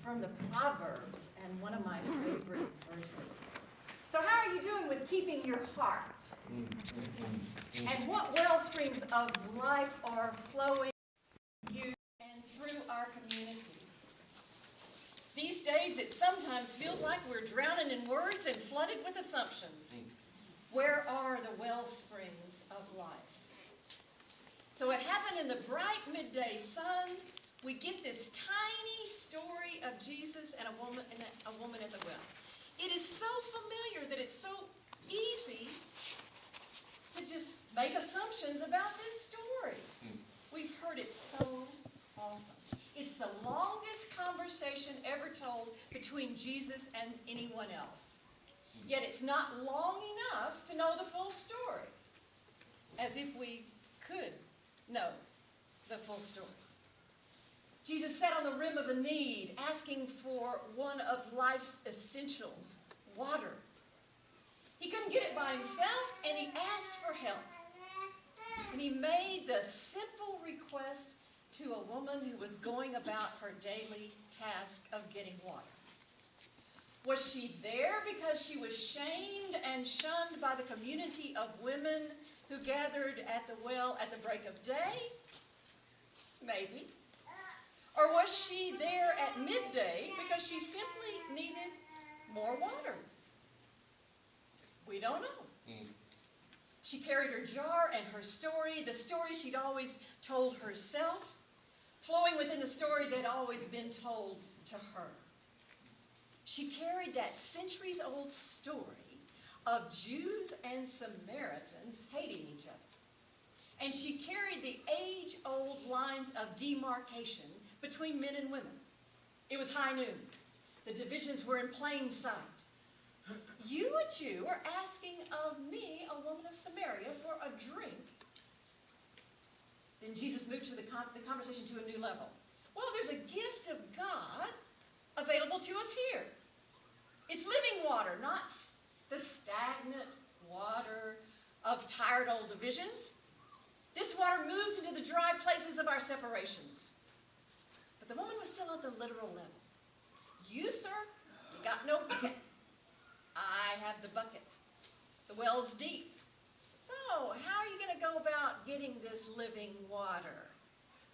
from the Proverbs and one of my favorite verses. So how are you doing with keeping your heart? And what wellsprings of life are flowing you and through our community? These days it sometimes feels like we're drowning in words and flooded with assumptions. Where are the wellsprings of life? So it happened in the bright midday sun. We get this tiny story of Jesus and a woman at the well. It is so familiar that it's so easy to just make assumptions about this story. We've heard it so often. It's the longest conversation ever told between Jesus and anyone else. Yet it's not long enough to know the full story. As if we could know the full story. Jesus sat on the rim of a need, asking for one of life's essentials, water. He couldn't get it by himself, and he asked for help. And he made the simple request to a woman who was going about her daily task of getting water. Was she there because she was shamed and shunned by the community of women who gathered at the well at the break of day? Maybe. Or was she there at midday because she simply needed more water? We don't know. She carried her jar and her story, the story she'd always told herself, flowing within the story that had always been told to her. She carried that centuries-old story of Jews and Samaritans hating each other. And she carried the age-old lines of demarcation between men and women. It was high noon. The divisions were in plain sight. You, a Jew, are asking of me, a woman of Samaria, for a drink. Then Jesus moved the conversation to a new level. Well, there's a gift of God available to us here. It's living water, not the stagnant water of tired old divisions. This water moves into the dry places of our separations. But the woman was still at the literal level. You, sir, you got no bucket. I have the bucket. The well's deep. So, how are you going to go about getting this living water?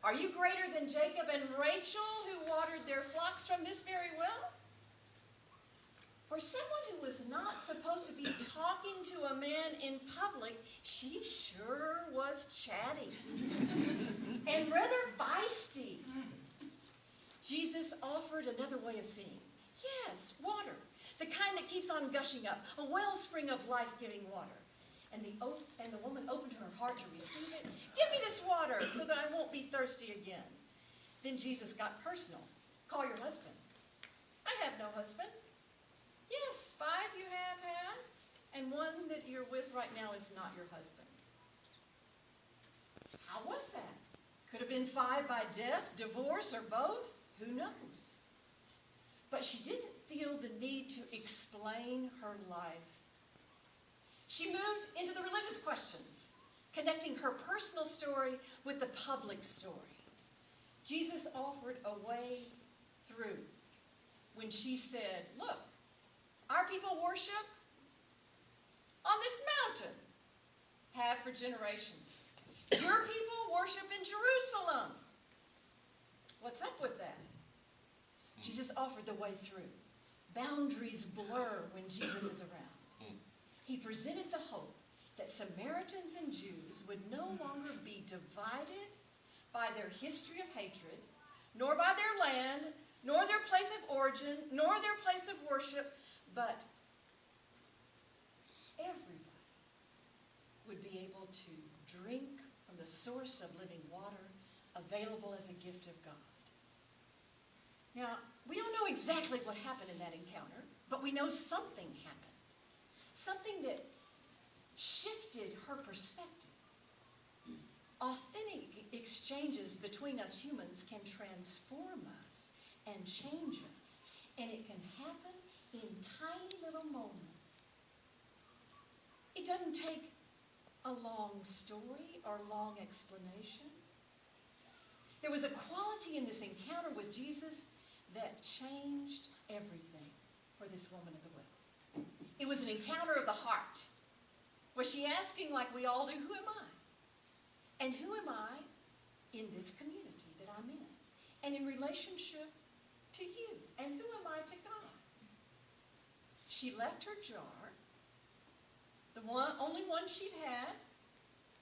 Are you greater than Jacob and Rachel, who watered their flocks from this very well? For someone who was not supposed to be talking to a man in public, she sure was chatty and rather feisty. Jesus offered another way of seeing. Yes, water, the kind that keeps on gushing up, a wellspring of life-giving water. And the woman opened her heart to receive it. Give me this water so that I won't be thirsty again. Then Jesus got personal. Call your husband. I have no husband. Yes, 5 you have had, and one that you're with right now is not your husband. How was that? Could have been 5 by death, divorce, or both. Who knows? But she didn't feel the need to explain her life. She moved into the religious questions, connecting her personal story with the public story. Jesus offered a way through when she said, look, our people worship on this mountain, have for generations. Your people worship in Jerusalem. What's up with that? Jesus offered the way through. Boundaries blur when Jesus is around. He presented the hope that Samaritans and Jews would no longer be divided by their history of hatred, nor by their land, nor their place of origin, nor their place of worship, but everybody would be able to drink from the source of living water available as a gift of God. Now, we don't know exactly what happened in that encounter, but we know something happened. Something that shifted her perspective. Authentic exchanges between us humans can transform us and change us. And it can happen in tiny little moments. It doesn't take a long story or long explanation. There was a quality in this encounter with Jesus that changed everything for this woman at the well. It was an encounter of the heart. Was she asking, like we all do, who am I? And who am I in this community that I'm in? And in relationship to you? And who am I to God? She left her jar, the only one she'd had,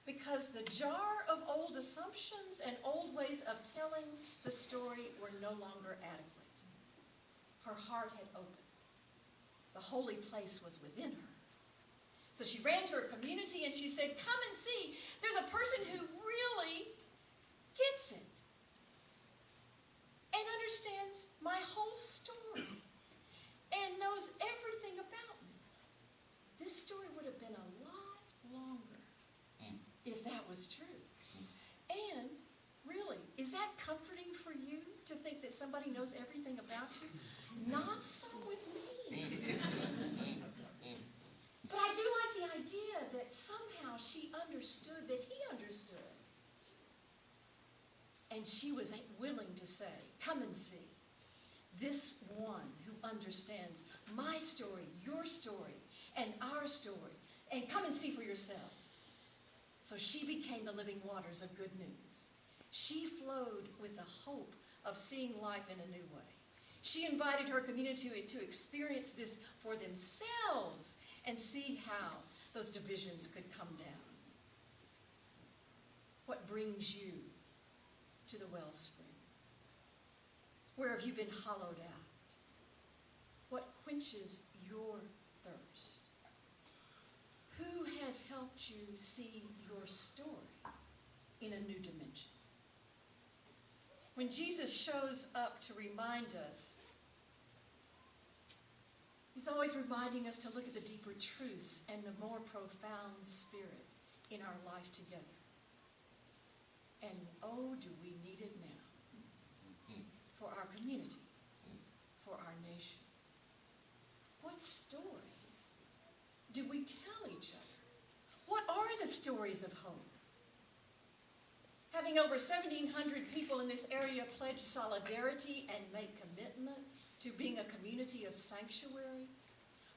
because the jar of old assumptions and old ways of telling the story were no longer adequate. Her heart had opened. The holy place was within her. So she ran to her community and she said, come and see. There's a person who really gets it and understands my whole story and knows everything about me. This story would have been a lot longer if that was true. And really, is that comforting for you to think that somebody knows everything about you? Not so with me. But I do like the idea that somehow she understood that he understood. And she was willing to say, come and see. This one who understands my story, your story, and our story. And come and see for yourselves. So she became the living waters of good news. She flowed with the hope of seeing life in a new way. She invited her community to experience this for themselves and see how those divisions could come down. What brings you to the wellspring? Where have you been hollowed out? What quenches your thirst? Who has helped you see your story in a new dimension? When Jesus shows up to remind us, he's always reminding us to look at the deeper truths and the more profound spirit in our life together. And oh, do we need it now for our community, for our nation. What stories do we tell each other? What are the stories of hope? Having over 1,700 people in this area pledge solidarity and make commitment to being a community of sanctuary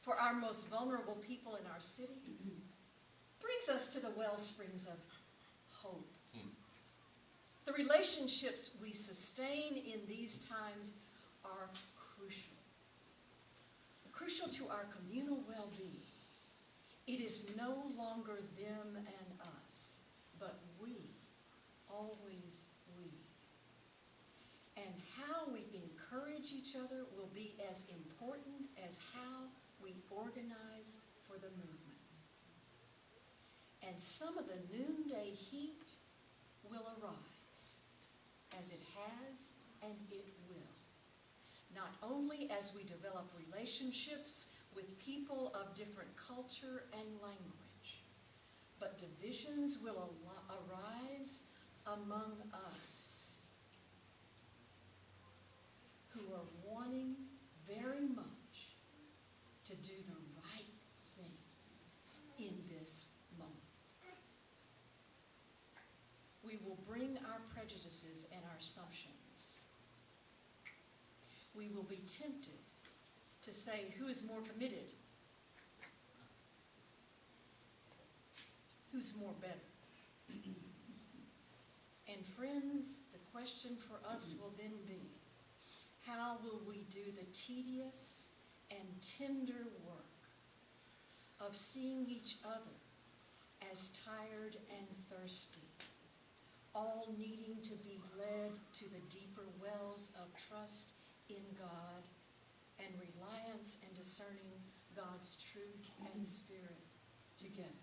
for our most vulnerable people in our city brings us to the wellsprings of hope. The relationships we sustain in these times are crucial. Crucial to our communal well-being. It is no longer them and us, but we, always we. And how we encourage each other will be as important as how we organize for the movement. And some of the noonday heat will arise, as it has and it will. Not only as we develop relationships with people of different culture and language, but divisions will arise among us who are wanting very much to do the right thing in this moment. We will bring our prejudices and our assumptions. We will be tempted to say, who is more committed? Who's more better? And friends, the question for us will then be, how will we do the tedious and tender work of seeing each other as tired and thirsty, all needing to be led to the deeper wells of trust in God and reliance and discerning God's truth and spirit together?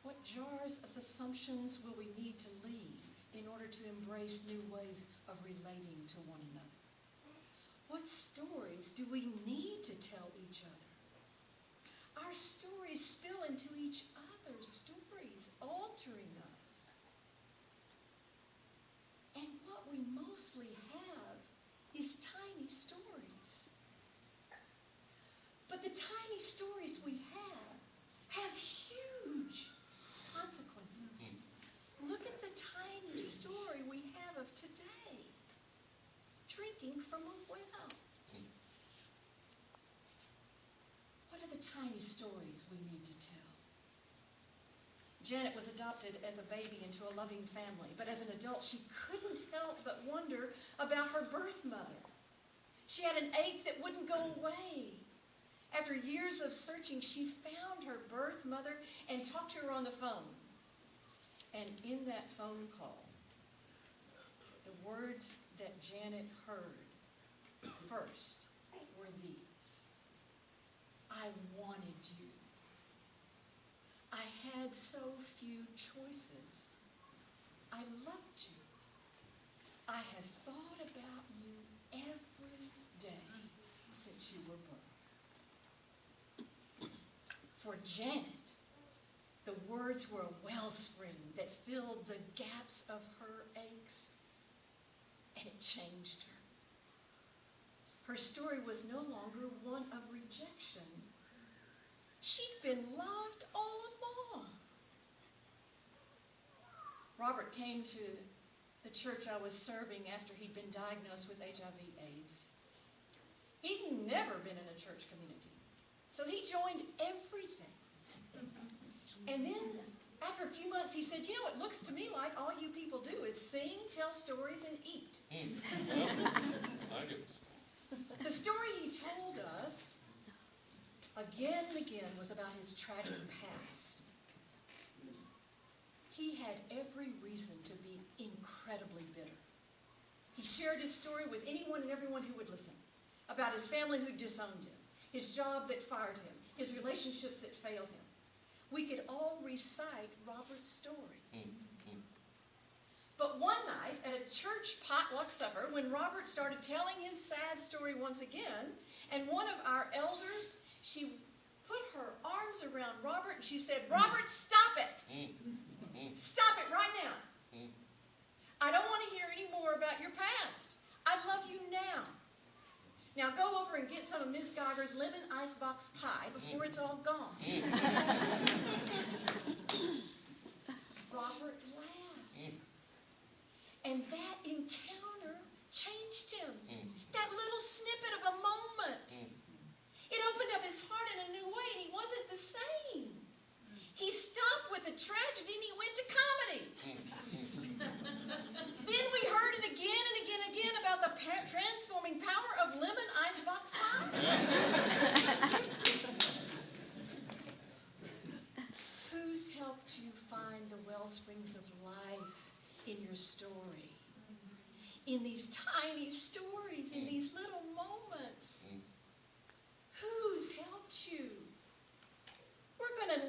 What jars of assumptions will we need to leave in order to embrace new ways of relating to one another? What stories do we need to tell each other? Our stories spill into each other's stories, altering us. And what we mostly have is tiny stories. But the tiny stories we have huge consequences. Look at the tiny story we have of today. tiny stories we need to tell. Janet was adopted as a baby into a loving family, but as an adult, she couldn't help but wonder about her birth mother. She had an ache that wouldn't go away. After years of searching, she found her birth mother and talked to her on the phone. And in that phone call, the words that Janet heard first were these: I wanted you. I had so few choices. I loved you. I have thought about you every day since you were born. For Janet, the words were a wellspring that filled the gaps of her aches, and it changed her. Her story was no longer one of rejection. She'd been loved all along. Robert came to the church I was serving after he'd been diagnosed with HIV/AIDS. He'd never been in a church community, so he joined everything. And then, after a few months, he said, you know, it looks to me like all you people do is sing, tell stories, and eat. The story he told us again and again was about his tragic past. He had every reason to be incredibly bitter. He shared his story with anyone and everyone who would listen, about his family who disowned him, his job that fired him, his relationships that failed him. We could all recite Robert's story. But one night at a church potluck supper, when Robert started telling his sad story once again, and one of our elders, she put her arms around Robert and she said, Robert, stop it. Stop it right now. I don't want to hear any more about your past. I love you now. Now go over and get some of Miss Geiger's lemon icebox pie before it's all gone. Robert laughed. And that encounter changed him. That little snippet of a moment. It opened up his heart in a new way, and he wasn't the same. He stopped with the tragedy and he went to comedy. Then we heard it again and again and again about the transforming power of lemon icebox pie. Who's helped you find the wellsprings of life in your story? In these tiny stories, in these little moments. Who's helped you? We're going to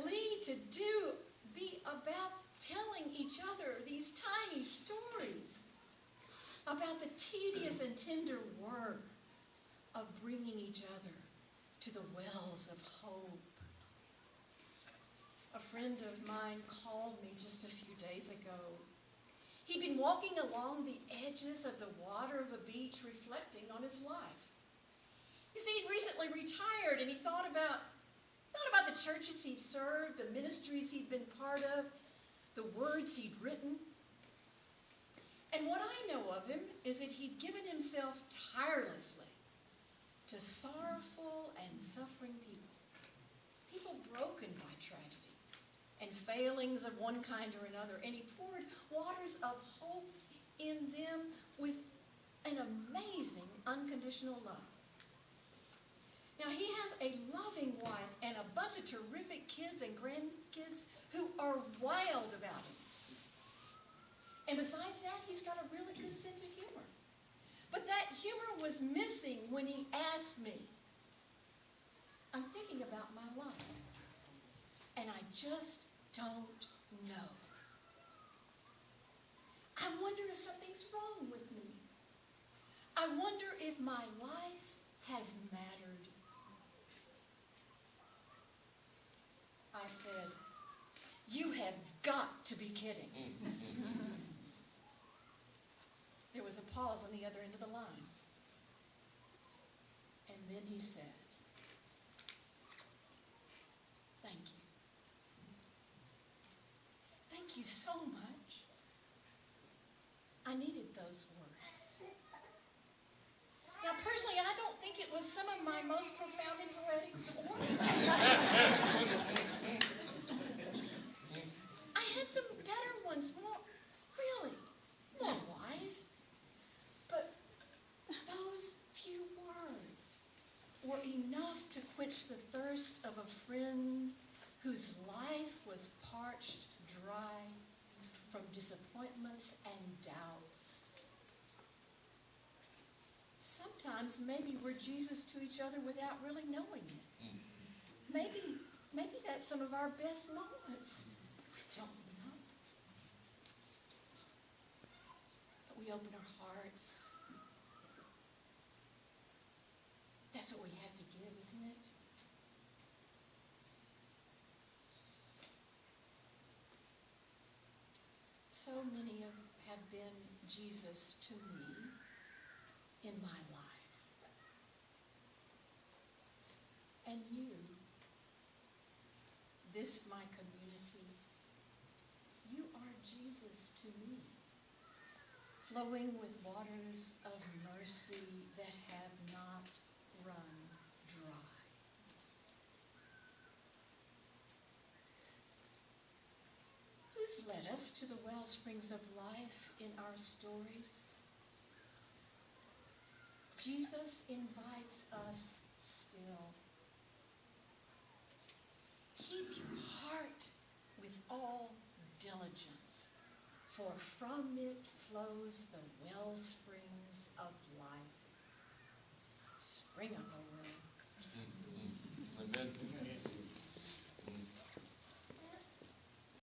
be about telling each other these tiny stories about the tedious and tender work of bringing each other to the wells of hope. A friend of mine called me just a few days ago. He'd been walking along the edges of the water of a beach reflecting on his life. You see, he'd recently retired, and he thought about the churches he'd served, the ministries he'd been part of, the words he'd written. And what I know of him is that he'd given himself tirelessly to sorrowful and suffering people broken by tragedies and failings of one kind or another, and he poured waters of hope in them with an amazing unconditional love. Now, he has a loving wife and a bunch of terrific kids and grandkids who are wild about him. And besides that, he's got a really good sense of humor. But that humor was missing when he asked me, I'm thinking about my life, and I just don't know. I wonder if something's wrong with me. I wonder if my life has mattered. I said, you have got to be kidding. There was a pause on the other end of the line. And then he said, thank you. Thank you so much. I needed those words. Now, personally, I don't think it was some of my most profound and poetic words. sometimes maybe we're Jesus to each other without really knowing it. Maybe that's some of our best moments. I don't know. But we open our hearts. That's what we have to give, isn't it? So many have been Jesus to me in my life. And you, this my community, you are Jesus to me, flowing with waters of mercy that have not run dry. Who's led us to the wellsprings of life in our stories? Jesus invites us still. Keep your heart with all diligence, for from it flows the wellsprings of life. Spring up,